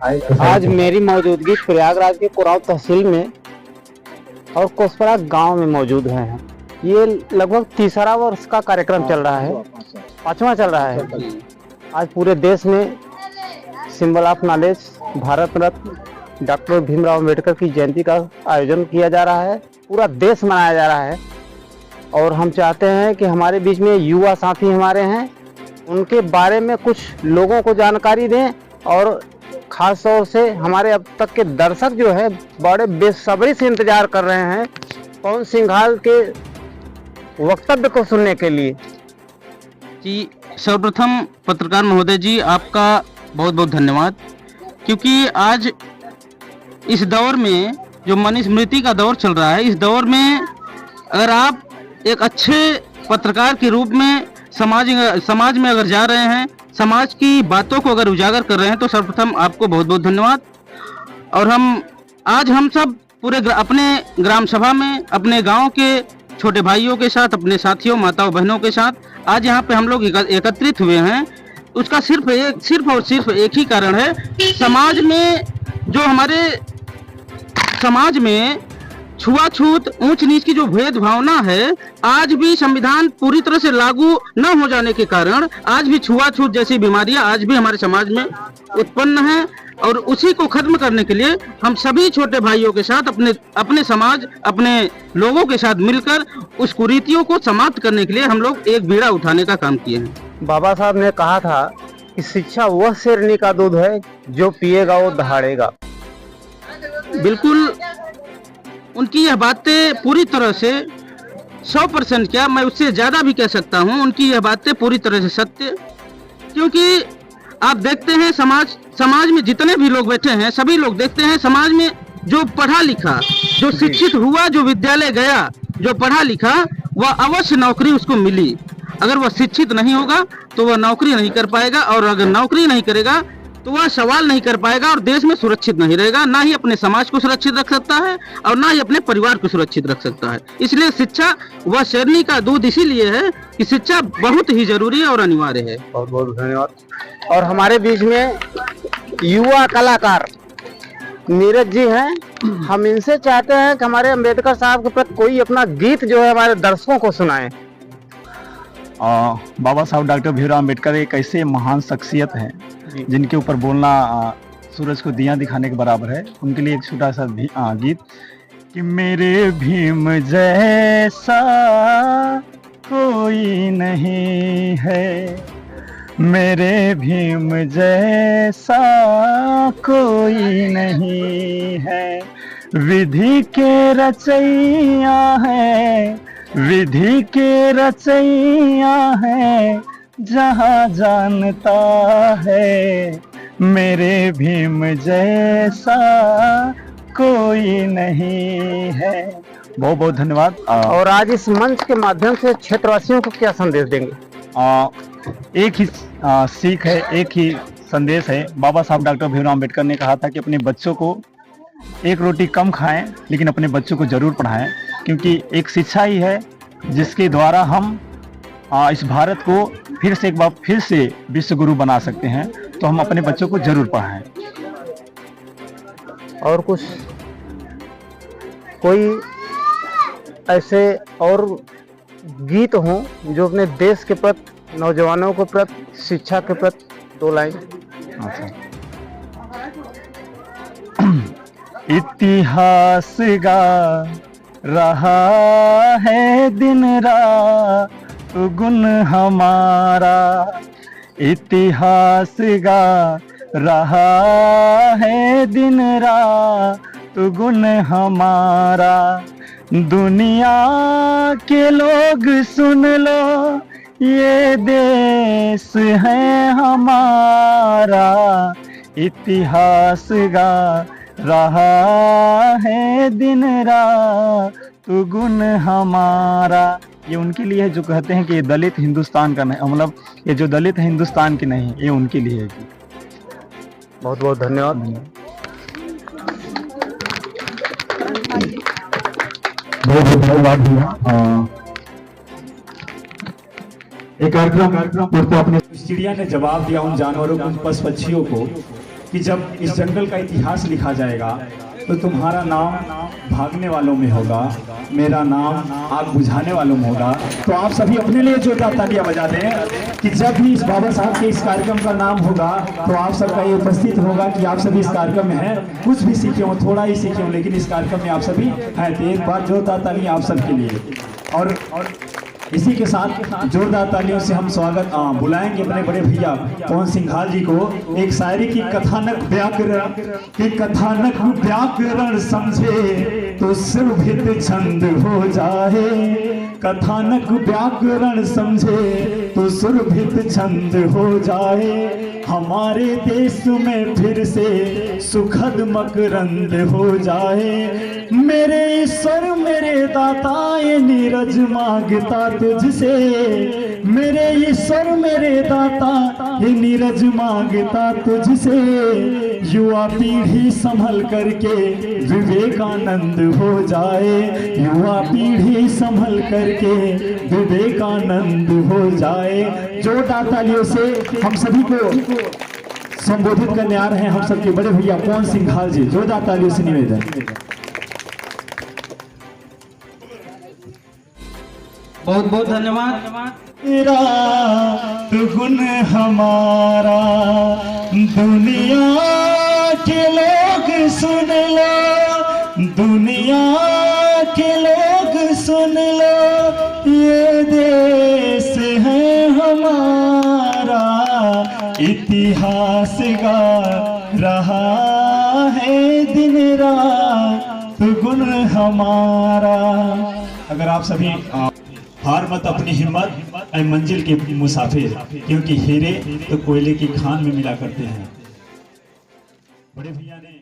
आज मेरी मौजूदगी प्रयागराज के कुराव तहसील में और कोसपरा गांव में मौजूद हैं। ये लगभग तीसरा वर्ष का कार्यक्रम चल रहा है, पांचवा चल रहा है। आज पूरे देश में symbol of knowledge Bharat Ratna doctor Bhimrao Ambedkar की जयंती का आयोजन किया जा रहा है, पूरा देश मनाया जा रहा है। और हम चाहते हैं कि हमारे बीच में युवा साथी हमारे हैं, उनके बारे में कुछ लोगों को जानकारी दें और खास तौर से हमारे अब तक के दर्शक जो है बड़े बेसब्री से इंतजार कर रहे हैं पवन सिंघाल के वक्तव्य को सुनने के लिए। जी, सर्वप्रथम पत्रकार महोदय जी आपका बहुत बहुत धन्यवाद, क्योंकि आज इस दौर में जो मनुस्मृति का दौर चल रहा है, इस दौर में अगर आप एक अच्छे पत्रकार के रूप में समाज में अगर जा रहे हैं, समाज की बातों को अगर उजागर कर रहे हैं, तो सर्वप्रथम आपको बहुत बहुत धन्यवाद। और हम सब पूरे अपने ग्राम सभा में अपने गांव के छोटे भाइयों के साथ, अपने साथियों माताओं बहनों के साथ आज यहाँ पे हम लोग एकत्रित हुए हैं। उसका सिर्फ एक ही कारण है, समाज में जो हमारे समाज में छुआछूत ऊंच नीच की जो भेदभावना है, आज भी संविधान पूरी तरह से लागू न हो जाने के कारण आज भी छुआछूत जैसी बीमारियां आज भी हमारे समाज में उत्पन्न हैं। और उसी को खत्म करने के लिए हम सभी छोटे भाइयों के साथ अपने समाज, अपने लोगों के साथ मिलकर उस कुरीतियों को समाप्त करने के लिए हम लोग एक बीड़ा उठाने का काम किए हैं। बाबा साहब ने कहा था कि शिक्षा वह शेरनी का दूध है जो पिएगा वो दहाड़ेगा। बिल्कुल, उनकी यह बातें पूरी तरह से 100% क्या, मैं उससे ज़्यादा भी कह सकता हूँ, उनकी यह बातें पूरी तरह से सत्य। क्योंकि आप देखते हैं समाज में जितने भी लोग बैठे हैं, सभी लोग देखते हैं समाज में जो पढ़ा लिखा, जो शिक्षित हुआ, जो विद्यालय गया, जो पढ़ा लिखा, वह अवश्य नौकरी उसको मिली। अगर वह शिक्षित नहीं होगा तो वह नौकरी नहीं कर पाएगा, और अगर नौकरी नहीं करेगा तो वह सवाल नहीं कर पाएगा और देश में सुरक्षित नहीं रहेगा। ना ही अपने समाज को सुरक्षित रख सकता है और ना ही अपने परिवार को सुरक्षित रख सकता है। इसलिए शिक्षा वह शेरनी का दूध इसीलिए है कि शिक्षा बहुत ही जरूरी है और अनिवार्य है। बहुत बहुत धन्यवाद। और हमारे बीच में युवा कलाकार नीरज जी हैं। हम इनसे चाहते हैं कि हमारे अम्बेडकर साहब के प्रति कोई अपना गीत जो है हमारे दर्शकों को सुनाएं। बाबा साहब डॉक्टर भीमराव अम्बेडकर एक ऐसे महान शख्सियत हैं जिनके ऊपर बोलना सूरज को दिया दिखाने के बराबर है। उनके लिए एक छोटा सा गीत कि मेरे भीम जैसा कोई नहीं है, मेरे भीम जैसा कोई नहीं है, विधि के रचैया है, विधि के रचैया है, जहाँ जानता है मेरे भीम जैसा कोई नहीं है। बहुत बहुत धन्यवाद। और आज इस मंच के माध्यम से क्षेत्रवासियों को क्या संदेश देंगे? एक ही सीख है, एक ही संदेश है। बाबा साहब डॉक्टर भीमराव अम्बेडकर ने कहा था कि अपने बच्चों को एक रोटी कम खाएं लेकिन अपने बच्चों को जरूर पढ़ाएं, क्योंकि एक शिक्षा ही है जिसके द्वारा हम इस भारत को फिर से विश्व गुरु बना सकते हैं। तो हम अपने बच्चों को जरूर पढ़ाएं। और कुछ कोई ऐसे और गीत हों जो अपने देश के प्रति, नौजवानों के प्रति, शिक्षा के प्रति दो लाइन। इतिहास गा रहा है दिन रात गुण हमारा, इतिहास गा रहा है दिन रात गुण हमारा, दुनिया के लोग सुन लो ये देश है हमारा, इतिहास गा रहा है दिन रात गुण हमारा। ये उनके लिए है जो कहते हैं कि ये दलित हिंदुस्तान का नहीं, मतलब ये जो दलित है हिंदुस्तान की नहीं, ये उनके लिए है। बहुत बहुत धन्यवाद। बहुत बहुत धन्यवाद भैया। एक कार्यक्रम तो अपने चिड़िया ने जवाब दिया उन जानवरों को, उन पशु पक्षियों को कि जब इस जंगल का इतिहास लिखा जाएगा तो तुम्हारा नाम भागने वालों में होगा, मेरा नाम आग बुझाने वालों में होगा। तो आप सभी अपने लिए जोरदार तालियां बजा दें कि जब भी इस बाबा साहब के इस कार्यक्रम का नाम होगा तो आप सबका ये उपस्थित होगा कि आप सभी इस कार्यक्रम में हैं, कुछ भी सीखे हो, थोड़ा ही सीखे हो, लेकिन इस कार्यक्रम में आप सभी हैं। तो एक बार जोरदार तालियां आप सबके लिए। और इसी के साथ जोरदार तालियों से हम स्वागत बुलाएंगे अपने बड़े भैया पवन सिंघाल जी को। एक शायरी की कथानक व्याकरण समझे तो सुरभित छंद हो जाए, कथानक व्याकरण समझे तो सुरभित छंद हो जाए। हमारे देश में फिर से सुखद मकरंद हो जाए। मेरे ईश्वर मेरे दाता ये नीरज मांगता तुझसे, मेरे ईश्वर मेरे दाता ये नीरज मांगता तुझसे। युवा पीढ़ी संभल करके विवेकानंद हो जाए, युवा पीढ़ी संभल करके विवेकानंद हो जाए। जोरदार तालियों से हम सभी को संबोधित करने आ रहे हैं हम सबके बड़े भैया पवन सिंघाल जी। जोरदार तालियों से निवेदन। बहुत बहुत धन्यवाद। तेरा तो गुण हमारा, दुनिया के लोग सुन लो, दुनिया के लोग सुन लो, ये देश है हमारा, इतिहास गा रहा है दिन रात गुण हमारा। अगर आप सभी हार मत अपनी हिम्मत ऐ मंजिल के मुसाफिर, क्योंकि हीरे तो कोयले की खान में मिला करते हैं। बड़े भैया ने